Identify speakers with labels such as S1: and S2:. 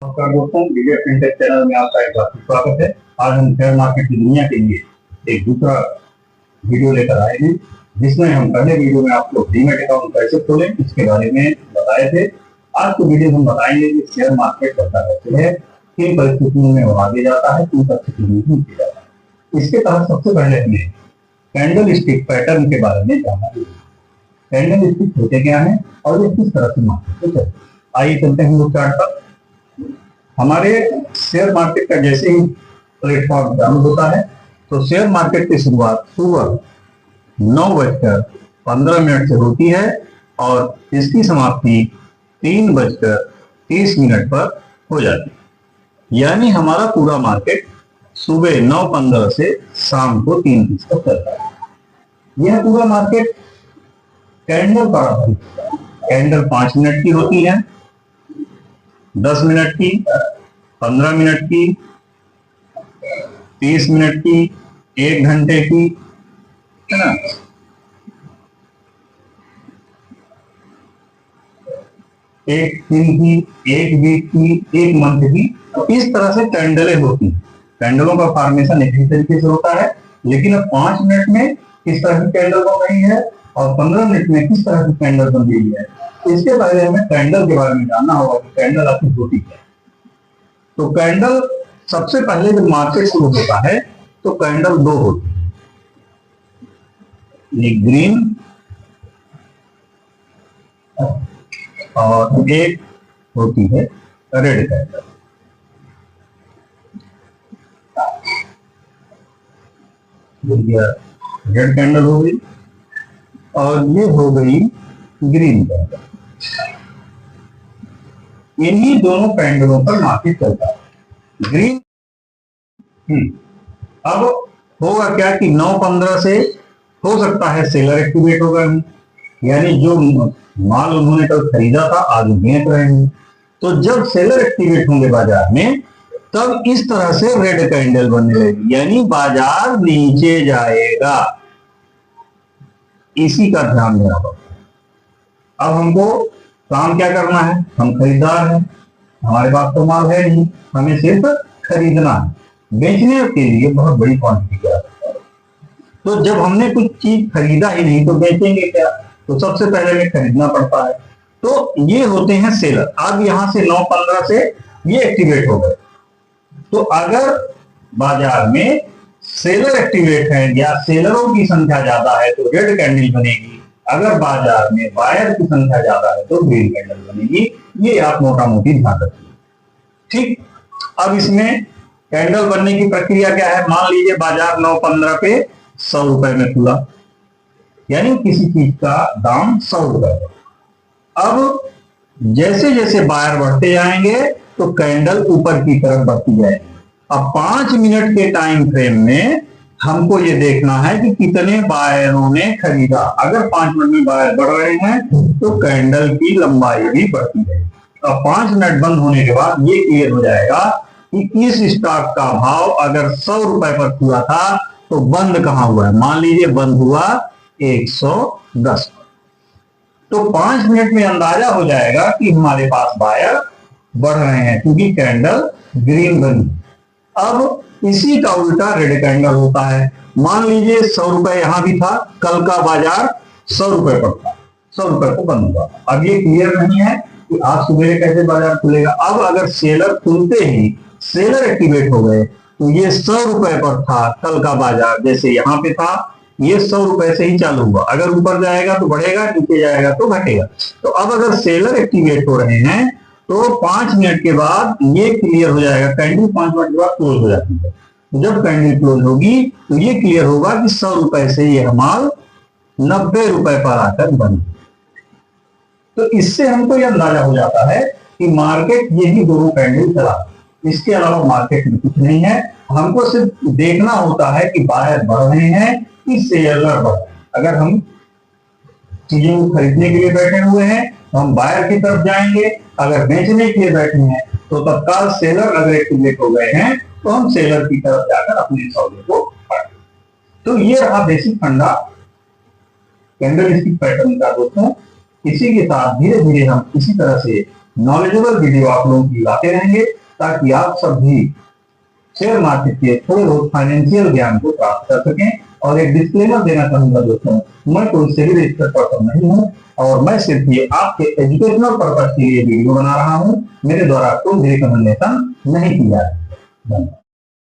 S1: नमस्कार दोस्तों, video fintech channel में आपका एक बार फिर स्वागत है। आज हम शेयर मार्केट की दुनिया के लिए एक दूसरा वीडियो लेकर आए हैं, जिसमें हम पहले वीडियो में आपको डीमैट अकाउंट कैसे खोलें इसके बारे में बताए थे। आज के वीडियो हम बताएंगे कि शेयर मार्केट करता कैसे है, किन परिस्थितियों में वो आगे जाता है, किन परिस्थितियों में नीचे जाता है। इसके तहत सबसे पहले हमें कैंडल स्टिक पैटर्न के बारे में जानना जरूरी है। कैंडल स्टिक होते क्या है और ये किस तरह से मार्केट को चलते हैं। आइए चलते हैं लोग चार्ट पर। हमारे शेयर मार्केट का जैसे ही प्लेटफॉर्म चालू होता है तो शेयर मार्केट की शुरुआत सुबह 9:15 से होती है और इसकी समाप्ति 3:30 पर हो जाती है। यानी हमारा पूरा मार्केट सुबह 9:15 से शाम को 3:30 तक चलता है। यह पूरा मार्केट कैंडल पर आधारित होता है। कैंडल 5 मिनट की होती है, 10 मिनट की, 15 मिनट की, 30 मिनट की, 1 घंटे की, है ना। एक दिन की, एक वीक की, एक मंथ की, तो इस तरह से कैंडलें होती हैं। कैंडलों का फॉर्मेशन एक ही तरीके से होता है, लेकिन अब 5 मिनट में किस तरह की कैंडल बन रही है और 15 मिनट में किस तरह की कैंडल बन रही है। इसके पहले हमें कैंडल के बारे में जानना होगा कि कैंडल आखिर होती क्या है। तो कैंडल सबसे पहले जब मार्केट शुरू होता है तो कैंडल 2 होती है, एक ग्रीन और एक होती है रेड कैंडल। रेड कैंडल हो गई और ये हो गई ग्रीन कैंडल। इन्हीं दोनों कैंडलों पर मार्केट चलता है। ग्रीन अब होगा क्या कि 9:15 से हो सकता है सेलर एक्टिवेट हो गए हैं, यानी जो माल उन्होंने कल खरीदा था आज बेच रहे हैं। तो जब सेलर एक्टिवेट होंगे बाजार में तब इस तरह से रेड कैंडल बनने लगेगी, यानी बाजार नीचे जाएगा। इसी का ध्यान देना पड़ता है। अब हमको काम क्या करना है, हम खरीदार हैं, हमारे पास तो माल है नहीं, हमें सिर्फ खरीदना है। बेचने के लिए बहुत बड़ी क्वांटिटी की आवश्यकता है। तो जब हमने कुछ चीज खरीदा ही नहीं तो बेचेंगे क्या, तो सबसे पहले हमें खरीदना पड़ता है। तो ये होते हैं सेलर। अब यहां से 9:15 से ये एक्टिवेट हो गए। तो अगर बाजार में सेलर एक्टिवेट है या सेलरों की संख्या ज्यादा है तो रेड कैंडल बनेगी। अगर बाजार में बायर की संख्या ज्यादा है तो ग्रीन कैंडल बनेगी। ये आप मोटा मोटी ध्यान रखिए, ठीक। अब इसमें कैंडल बनने की प्रक्रिया क्या है। मान लीजिए बाजार 9:15 पे 100 रुपए में खुला, यानी किसी चीज का दाम 100 रुपए है। अब जैसे जैसे बायर बढ़ते जाएंगे तो कैंडल ऊपर की तरफ बढ़ती जाएगी। अब 5 मिनट के टाइम फ्रेम में हमको ये देखना है कि कितने बायरों ने खरीदा। अगर 5 मिनट में बायर बढ़ रहे हैं तो कैंडल की लंबाई भी बढ़ती है। अब 5 मिनट बंद होने के बाद ये क्लियर हो जाएगा कि इस स्टॉक का भाव अगर 100 रुपए पर हुआ था तो बंद कहां हुआ है। मान लीजिए बंद हुआ 110 पर, तो 5 मिनट में अंदाजा हो जाएगा कि हमारे पास बायर बढ़ रहे हैं क्योंकि कैंडल ग्रीन बनी। अब इसी का उल्टा रेड कैंडल होता है। मान लीजिए 100 रुपए यहां भी था, कल का बाजार 100 रुपए पर था, 100 रुपए को बंद हुआ। अब ये क्लियर नहीं है कि आज सुबह कैसे बाजार खुलेगा। अब अगर सेलर खुलते ही सेलर एक्टिवेट हो गए तो ये 100 रुपए पर था कल का बाजार, जैसे यहां पे था, ये 100 रुपए से ही चालू हुआ। अगर ऊपर जाएगा तो बढ़ेगा, नीचे जाएगा तो घटेगा। तो अब अगर सेलर एक्टिवेट हो रहे हैं तो 5 मिनट के बाद ये क्लियर हो जाएगा। कैंडल 5 मिनट के बाद क्लोज हो जाती है। तो जब कैंडल क्लोज होगी तो ये क्लियर होगा कि 100 रुपए से यह माल 90 रुपए पर आकर बंद। तो इससे हमको यह अंदाजा हो जाता है कि मार्केट यही दोनों कैंडल चला, इसके अलावा मार्केट में कुछ नहीं है। हमको सिर्फ देखना होता है कि बायर बढ़ रहे हैं कि सेलर बढ़ रहे हैं। अगर हम चीजों को खरीदने के लिए बैठे हुए हैं तो हम बायर की तरफ जाएंगे, अगर बेचने के लिए बैठे हैं तो तत्काल सेलर अगर एक्टिवेट हो गए हैं तो हम सेलर की तरफ जाकर अपने सौदे को पढ़ें। तो ये रहा बेसिक फंडा कैंडल स्टिक पैटर्न का दोस्तों। इसी के साथ धीरे धीरे हम इसी तरह से नॉलेजेबल वीडियो आप लोगों की लाते रहेंगे ताकि आप सब भी शेयर मार्केट के थोड़े बहुत फाइनेंशियल ज्ञान को प्राप्त कर सकें। और एक डिस्क्लेमर देना चाहूंगा दोस्तों, मैं कोई सेबी रजिस्टर्ड पर्सन नहीं हूं और मैं सिर्फ ये आपके एजुकेशनल पर्पज के लिए वीडियो बना रहा हूं। मेरे द्वारा कोई रिकमेंडेशन नहीं किया है।